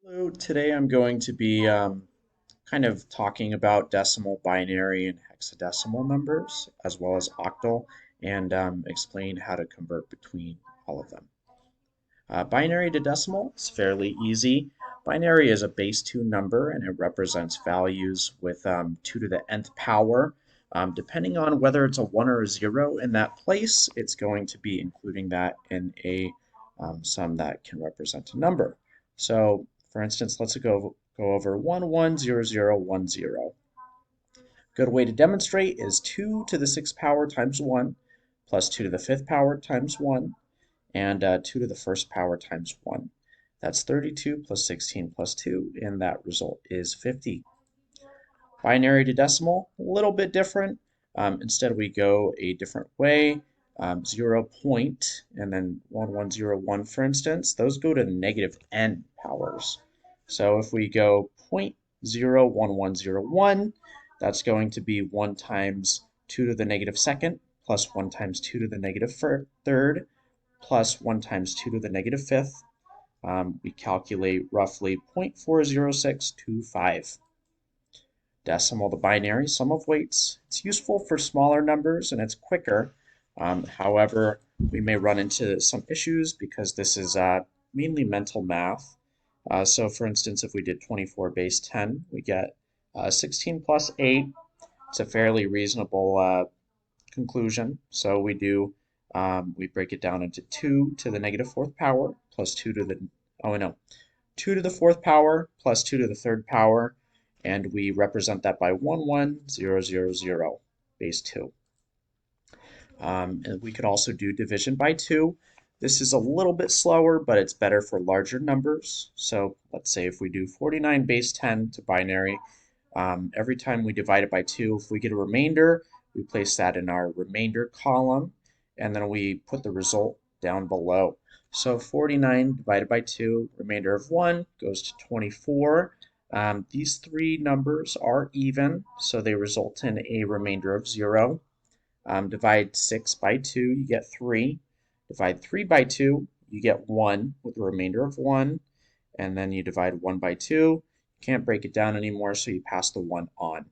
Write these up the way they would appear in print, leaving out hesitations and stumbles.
Hello, today I'm going to be kind of talking about decimal, binary, and hexadecimal numbers, as well as octal, and explain how to convert between all of them. Binary to decimal is fairly easy. Binary is a base 2 number, and it represents values with 2 to the nth power. Depending on whether it's a 1 or a 0 in that place, it's going to be including that in a sum that can represent a number. So, for instance, let's go over 110010. Good way to demonstrate is 2 to the 6th power times 1 plus 2 to the 5th power times 1 and 2 to the 1st power times 1. That's 32 plus 16 plus 2, and that result is 50. Binary to decimal, a little bit different. Instead, we go a different way. 0 point and then 1101, for instance, those go to negative n powers. So if we go 0.01101, that's going to be 1 times 2 to the negative second plus 1 times 2 to the negative third plus 1 times 2 to the negative fifth. We calculate roughly 0.40625. Decimal to binary, sum of weights. It's useful for smaller numbers and it's quicker. However, we may run into some issues because this is mainly mental math. So for instance, if we did 24 base 10, we get 16 plus 8. It's a fairly reasonable conclusion. So we break it down into 2 to the negative 4th power plus 2 to the, 2 to the 4th power plus 2 to the 3rd power, and we represent that by 11000, base 2. And we could also do division by 2. This is a little bit slower, but it's better for larger numbers. So let's say if we do 49 base 10 to binary, every time we divide it by 2, if we get a remainder, we place that in our remainder column, and then we put the result down below. So 49 divided by 2, remainder of 1 goes to 24. These three numbers are even, so they result in a remainder of 0. Divide 6 by 2, you get 3. Divide 3 by 2, you get 1 with a remainder of 1. And then you divide 1 by 2. You can't break it down anymore, so you pass the 1 on.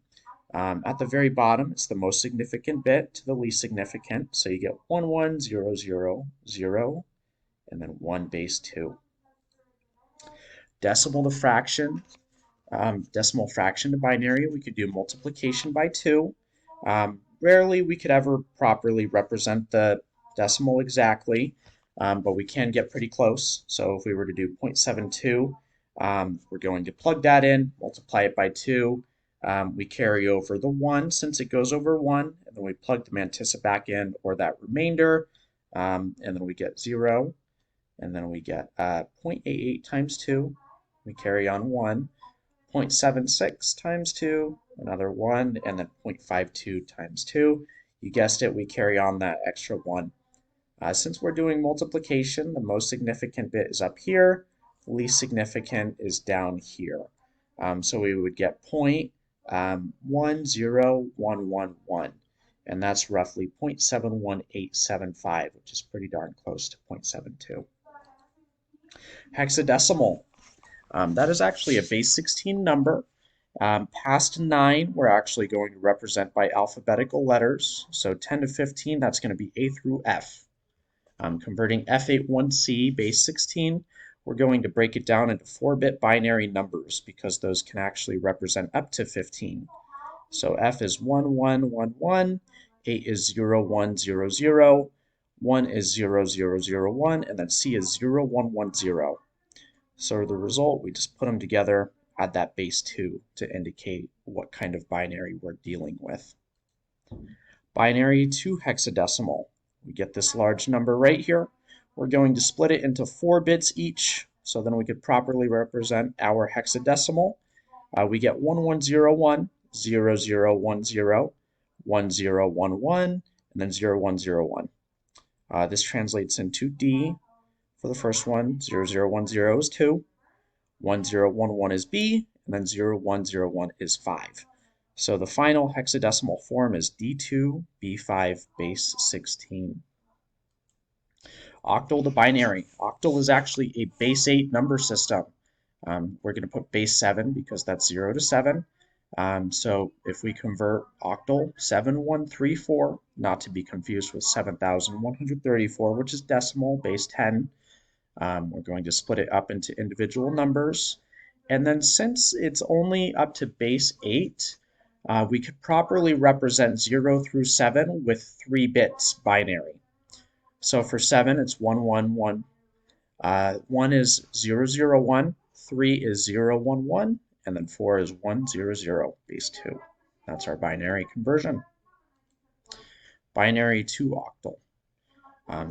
At the very bottom, it's the most significant bit to the least significant. So you get 11000, and then 1 base 2. Decimal to fraction. Decimal fraction to binary, we could do multiplication by 2. Rarely we could ever properly represent the decimal exactly, but we can get pretty close. So if we were to do 0.72, we're going to plug that in, multiply it by 2. We carry over the 1 since it goes over 1, and then we plug the mantissa back in, or that remainder, and then we get 0, and then we get 0.88 times 2. We carry on 1. 0.76 times 2, another 1, and then 0.52 times 2. You guessed it, we carry on that extra 1. Since we're doing multiplication, the most significant bit is up here, the least significant is down here. So we would get 0.10111, and that's roughly 0.71875, which is pretty darn close to 0.72. Hexadecimal. That is actually a base 16 number. Past 9, we're actually going to represent by alphabetical letters. So 10 to 15, that's going to be A through F. Converting F81C, base 16, we're going to break it down into 4-bit binary numbers because those can actually represent up to 15. So F is 1111, 8 is 0100, 1 is 0001, and then C is 0110. So the result, we just put them together, add that base 2 to indicate what kind of binary we're dealing with. Binary to hexadecimal. We get this large number right here. We're going to split it into 4 bits each, so then we could properly represent our hexadecimal. We get 1101, 0010, 1011, and then 0101. This translates into D. For the first one, 0010 is 2, 1011 is B, and then 0101 is 5. So the final hexadecimal form is D2, B5, base 16. Octal to binary. Octal is actually a base 8 number system. We're going to put base 7 because that's 0 to 7. So if we convert octal 7134, not to be confused with 7134, which is decimal, base 10, we're going to split it up into individual numbers. And then since it's only up to base 8, we could properly represent 0 through 7 with 3 bits binary. So for 7, it's 111. 1 is 001, 3 is 011, and then 4 is 100, base 2. That's our binary conversion. Binary to octal.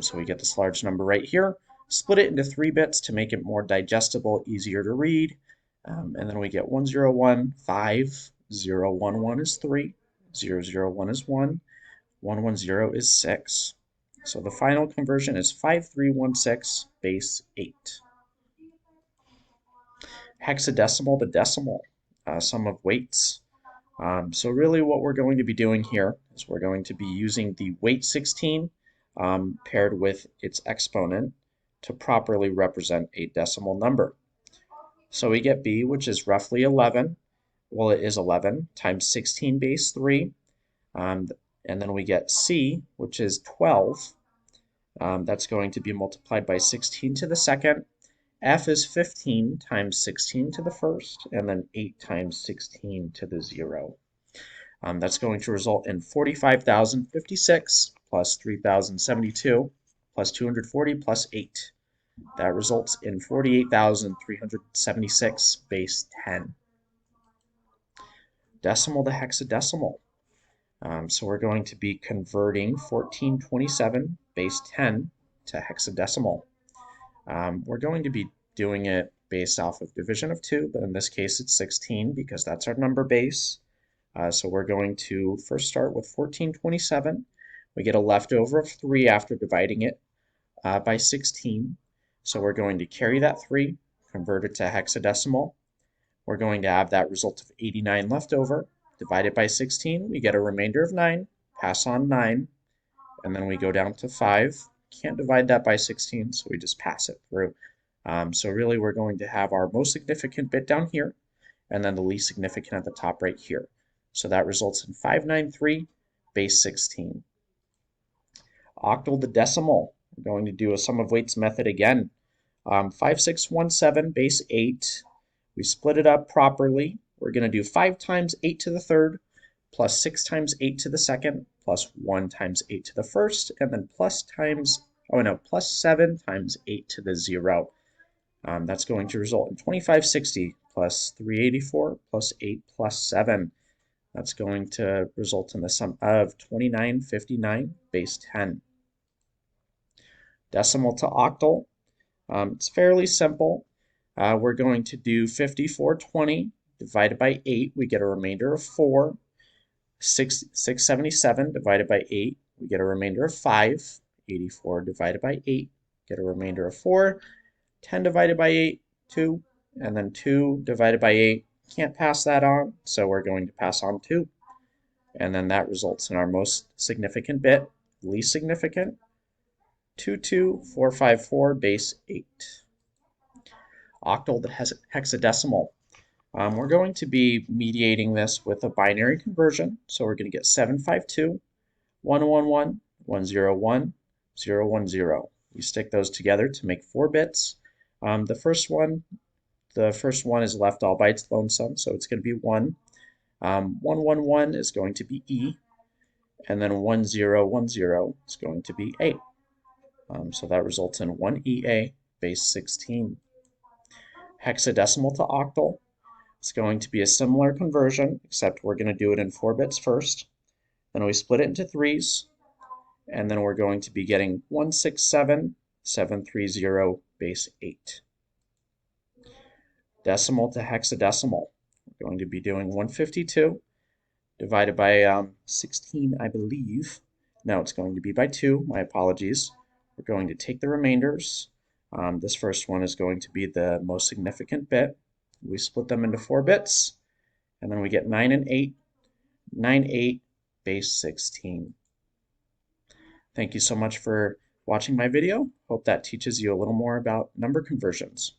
So we get this large number right here. Split it into 3 bits to make it more digestible, easier to read. And then we get 101, 5, 011 is 3, 001 is 1, 110 is 6. So the final conversion is 5316, base 8. Hexadecimal to decimal, sum of weights. So really what we're going to be doing here is we're going to be using the weight 16 paired with its exponent to properly represent a decimal number. So we get B, which is roughly 11. Well, it is 11 times 16 base 3. And then we get C, which is 12. That's going to be multiplied by 16 to the second. F is 15 times 16 to the first, and then 8 times 16 to the 0. That's going to result in 45,056 plus 3,072 plus 240 plus 8. That results in 48,376, base 10. Decimal to hexadecimal. So we're going to be converting 1427, base 10, to hexadecimal. We're going to be doing it based off of division of 2, but in this case it's 16 because that's our number base. So we're going to first start with 1427. We get a leftover of 3 after dividing it by 16. So we're going to carry that 3, convert it to hexadecimal. We're going to have that result of 89 left over. Divide it by 16, we get a remainder of 9, pass on 9, and then we go down to 5. Can't divide that by 16, so we just pass it through. So really we're going to have our most significant bit down here, and then the least significant at the top right here. So that results in 593, base 16. Octal to decimal. We're going to do a sum of weights method again. 5617, base 8. We split it up properly. We're going to do 5 times 8 to the third, plus 6 times 8 to the second, plus 1 times 8 to the first, and then plus 7 times 8 to the 0. That's going to result in 2560 plus 384 plus 8 plus 7. That's going to result in the sum of 2959, base 10. Decimal to octal. It's fairly simple. We're going to do 5420 divided by 8. We get a remainder of 4. 677 divided by 8. We get a remainder of 5. 84 divided by 8. Get a remainder of 4. 10 divided by 8, 2. And then 2 divided by 8. Can't pass that on, so we're going to pass on 2. And then that results in our most significant bit, least significant, 22454, base 8. Octal to hexadecimal. We're going to be mediating this with a binary conversion. So we're going to get 752, 111, 101, 010. We stick those together to make 4 bits. The first one is left all by its lonesome, so it's going to be 1. 111 is going to be E, and then 1010 is going to be A. So that results in 1EA, base 16. Hexadecimal to octal. It's going to be a similar conversion, except we're going to do it in 4 bits first. Then we split it into 3s, and then we're going to be getting 167730, base 8. Decimal to hexadecimal. We're going to be doing 152 divided by 16, I believe. No, it's going to be by 2. My apologies. We're going to take the remainders. This first one is going to be the most significant bit. We split them into 4 bits, and then we get 9 and 8. 9, 8, base 16. Thank you so much for watching my video. Hope that teaches you a little more about number conversions.